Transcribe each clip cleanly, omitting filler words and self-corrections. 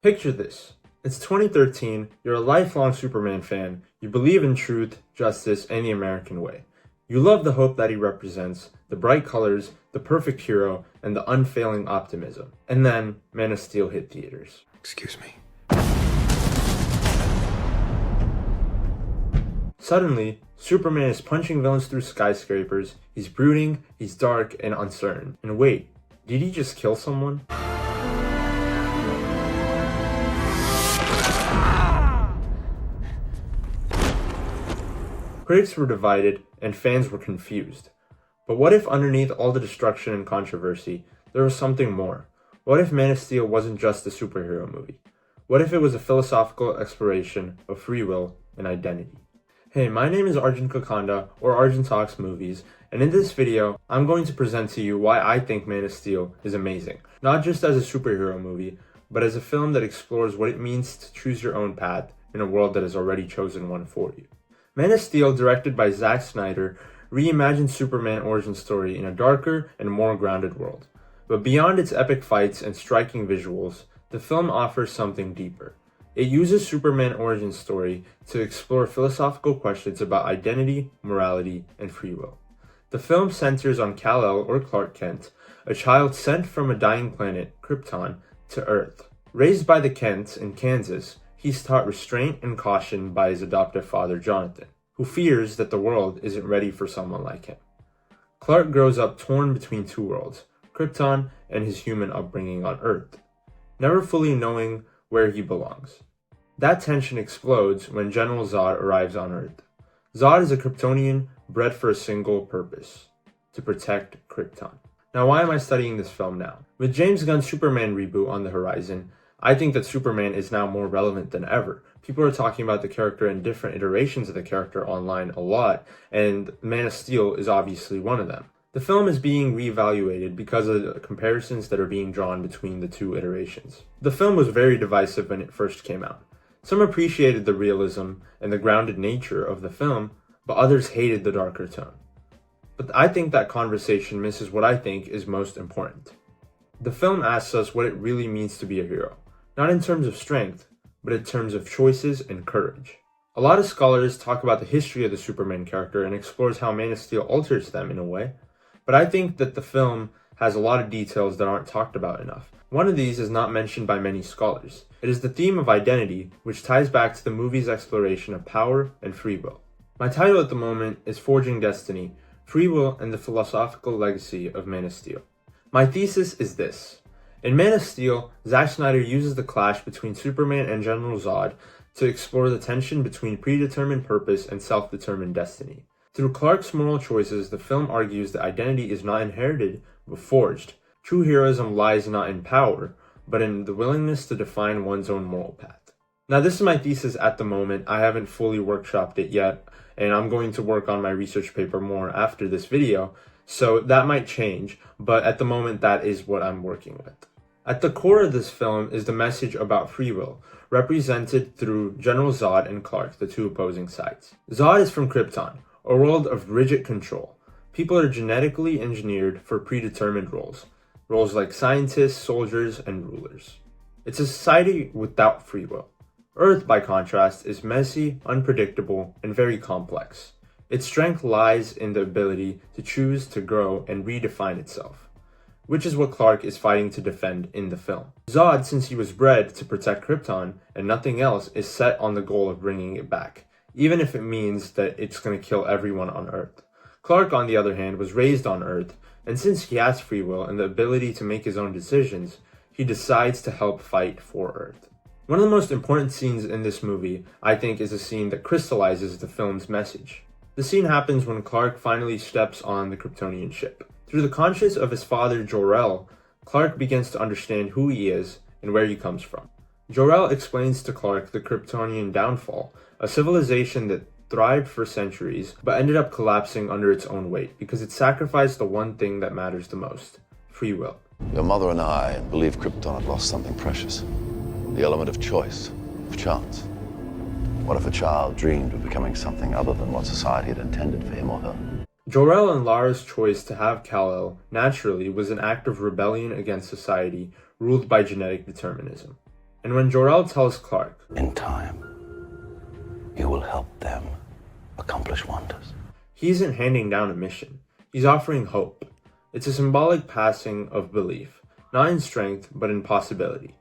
Picture this. It's 2013, you're a lifelong Superman fan, you believe in truth, justice, and the American way. You love the hope that he represents, the bright colors, the perfect hero, and the unfailing optimism. And then, Man of Steel hit theaters. Excuse me. Suddenly, Superman is punching villains through skyscrapers, he's brooding, he's dark, and uncertain. And wait, did he just kill someone? Critics were divided, and fans were confused. But what if underneath all the destruction and controversy, there was something more? What if Man of Steel wasn't just a superhero movie? What if it was a philosophical exploration of free will and identity? Hey, my name is Arjun or Arjun Talks Movies, and in this video, I'm going to present to you why I think Man of Steel is amazing. Not just as a superhero movie, but as a film that explores what it means to choose your own path in a world that has already chosen one for you. Man of Steel, directed by Zack Snyder, reimagined Superman origin story in a darker and more grounded world. But beyond its epic fights and striking visuals, the film offers something deeper. It uses Superman origin story to explore philosophical questions about identity, morality, and free will. The film centers on Kal-El, or Clark Kent, a child sent from a dying planet, Krypton, to Earth. Raised by the Kents in Kansas, he's taught restraint and caution by his adoptive father, Jonathan, who fears that the world isn't ready for someone like him. Clark grows up torn between two worlds, Krypton and his human upbringing on Earth, never fully knowing where he belongs. That tension explodes when General Zod arrives on Earth. Zod is a Kryptonian bred for a single purpose: to protect Krypton. Now, why am I studying this film now? With James Gunn's Superman reboot on the horizon, I think that Superman is now more relevant than ever. People are talking about the character and different iterations of the character online a lot, and Man of Steel is obviously one of them. The film is being reevaluated because of the comparisons that are being drawn between the two iterations. The film was very divisive when it first came out. Some appreciated the realism and the grounded nature of the film, but others hated the darker tone. But I think that conversation misses what I think is most important. The film asks us what it really means to be a hero. Not in terms of strength, but in terms of choices and courage. A lot of scholars talk about the history of the Superman character and explores how Man of Steel alters them in a way, but I think that the film has a lot of details that aren't talked about enough. One of these is not mentioned by many scholars. It is the theme of identity, which ties back to the movie's exploration of power and free will. My title at the moment is Forging Destiny, Free Will and the Philosophical Legacy of Man of Steel. My thesis is this. In Man of Steel, Zack Snyder uses the clash between Superman and General Zod to explore the tension between predetermined purpose and self-determined destiny. Through Clark's moral choices, the film argues that identity is not inherited, but forged. True heroism lies not in power, but in the willingness to define one's own moral path. Now, this is my thesis at the moment. I haven't fully workshopped it yet, and I'm going to work on my research paper more after this video, so that might change, but at the moment, that is what I'm working with. At the core of this film is the message about free will, represented through General Zod and Clark, the two opposing sides. Zod is from Krypton, a world of rigid control. People are genetically engineered for predetermined roles like scientists, soldiers, and rulers. It's a society without free will. Earth, by contrast, is messy, unpredictable, and very complex. Its strength lies in the ability to choose to grow and redefine itself, which is what Clark is fighting to defend in the film. Zod, since he was bred to protect Krypton and nothing else, is set on the goal of bringing it back, even if it means that it's going to kill everyone on Earth. Clark, on the other hand, was raised on Earth, and since he has free will and the ability to make his own decisions, he decides to help fight for Earth. One of the most important scenes in this movie, I think, is a scene that crystallizes the film's message. The scene happens when Clark finally steps on the Kryptonian ship. Through the conscience of his father, Jor-El, Clark begins to understand who he is and where he comes from. Jor-El explains to Clark the Kryptonian downfall, a civilization that thrived for centuries but ended up collapsing under its own weight because it sacrificed the one thing that matters the most: free will. Your mother and I believe Krypton had lost something precious. The element of choice, of chance. What if a child dreamed of becoming something other than what society had intended for him or her? Jor-El and Lara's choice to have Kal-El naturally was an act of rebellion against society ruled by genetic determinism. And when Jor-El tells Clark, "In time, you will help them accomplish wonders," he isn't handing down a mission. He's offering hope. It's a symbolic passing of belief, not in strength, but in possibility.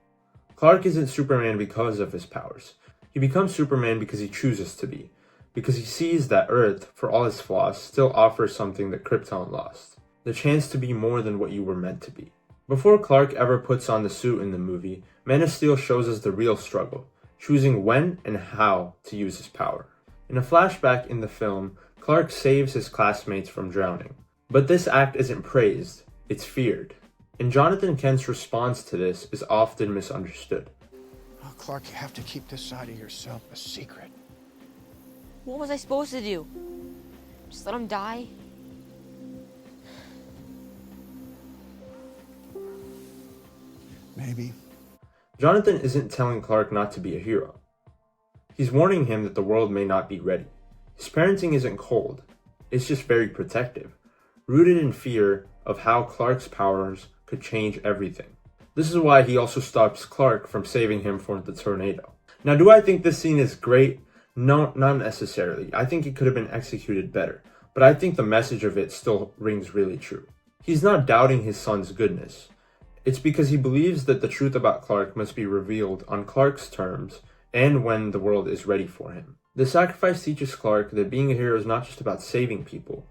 Clark isn't Superman because of his powers. He becomes Superman because he chooses to be, because he sees that Earth, for all its flaws, still offers something that Krypton lost, the chance to be more than what you were meant to be. Before Clark ever puts on the suit in the movie, Man of Steel shows us the real struggle, choosing when and how to use his power. In a flashback in the film, Clark saves his classmates from drowning. But this act isn't praised, it's feared. And Jonathan Kent's response to this is often misunderstood. Oh, Clark, you have to keep this side of yourself a secret. What was I supposed to do? Just let him die? Maybe. Jonathan isn't telling Clark not to be a hero. He's warning him that the world may not be ready. His parenting isn't cold, it's just very protective, rooted in fear of how Clark's powers could change everything. This is why he also stops Clark from saving him from the tornado. Now, do I think this scene is great? No, not necessarily. I think it could have been executed better, but I think the message of it still rings really true. He's not doubting his son's goodness. It's because he believes that the truth about Clark must be revealed on Clark's terms and when the world is ready for him. The sacrifice teaches Clark that being a hero is not just about saving people,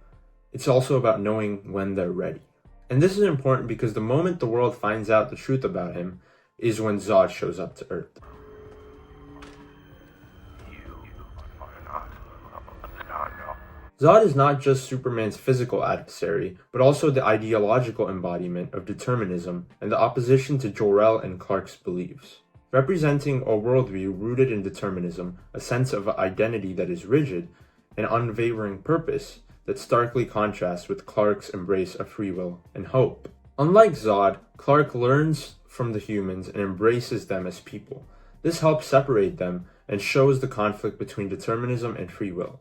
it's also about knowing when they're ready. And this is important because the moment the world finds out the truth about him is when Zod shows up to Earth. Zod is not just Superman's physical adversary, but also the ideological embodiment of determinism and the opposition to Jor-El and Clark's beliefs. Representing a worldview rooted in determinism, a sense of identity that is rigid, an unwavering purpose that starkly contrasts with Clark's embrace of free will and hope. Unlike Zod, Clark learns from the humans and embraces them as people. This helps separate them and shows the conflict between determinism and free will.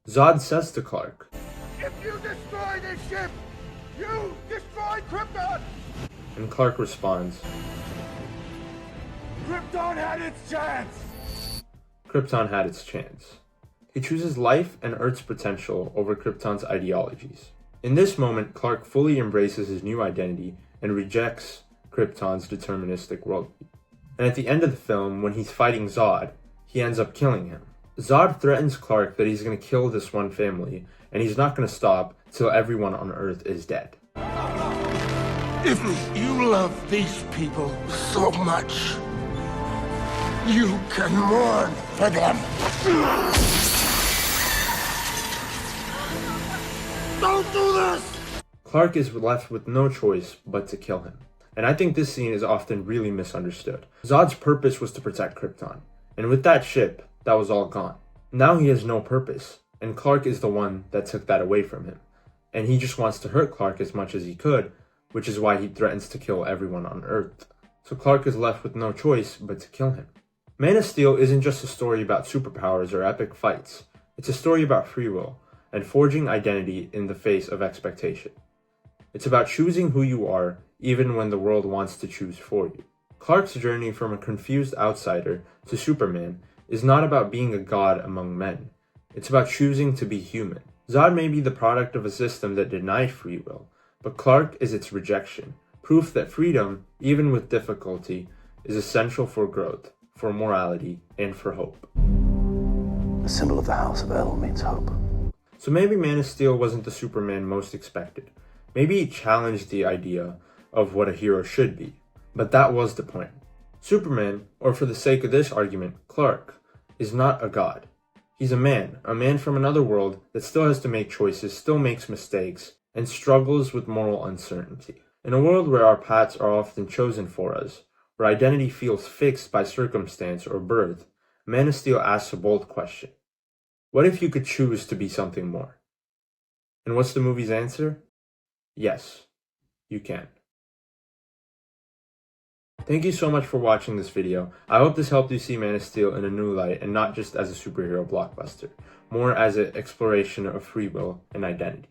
Zod says to Clark, "If you destroy this ship, you destroy Krypton!" And Clark responds, "Krypton had its chance!" Krypton had its chance. He chooses life and Earth's potential over Krypton's ideologies. In this moment, Clark fully embraces his new identity and rejects Krypton's deterministic worldview. And at the end of the film, when he's fighting Zod, he ends up killing him. Zod threatens Clark that he's going to kill this one family, and he's not going to stop till everyone on Earth is dead. If you love these people so much, you can mourn for them. Don't do this! Clark is left with no choice but to kill him. And I think this scene is often really misunderstood. Zod's purpose was to protect Krypton, and with that ship, that was all gone. Now he has no purpose, and Clark is the one that took that away from him. And he just wants to hurt Clark as much as he could, which is why he threatens to kill everyone on Earth. So Clark is left with no choice but to kill him. Man of Steel isn't just a story about superpowers or epic fights. It's a story about free will and forging identity in the face of expectation. It's about choosing who you are even when the world wants to choose for you. Clark's journey from a confused outsider to Superman is not about being a god among men. It's about choosing to be human. Zod may be the product of a system that denied free will, but Clark is its rejection, proof that freedom, even with difficulty, is essential for growth, for morality, and for hope. The symbol of the House of El means hope. So maybe Man of Steel wasn't the Superman most expected. Maybe he challenged the idea of what a hero should be, but that was the point. Superman, or for the sake of this argument, Clark, is not a god. He's a man from another world that still has to make choices, still makes mistakes, and struggles with moral uncertainty. In a world where our paths are often chosen for us, where identity feels fixed by circumstance or birth, Man of Steel asks a bold question. What if you could choose to be something more? And what's the movie's answer? Yes, you can. Thank you so much for watching this video. I hope this helped you see Man of Steel in a new light and not just as a superhero blockbuster, more as an exploration of free will and identity.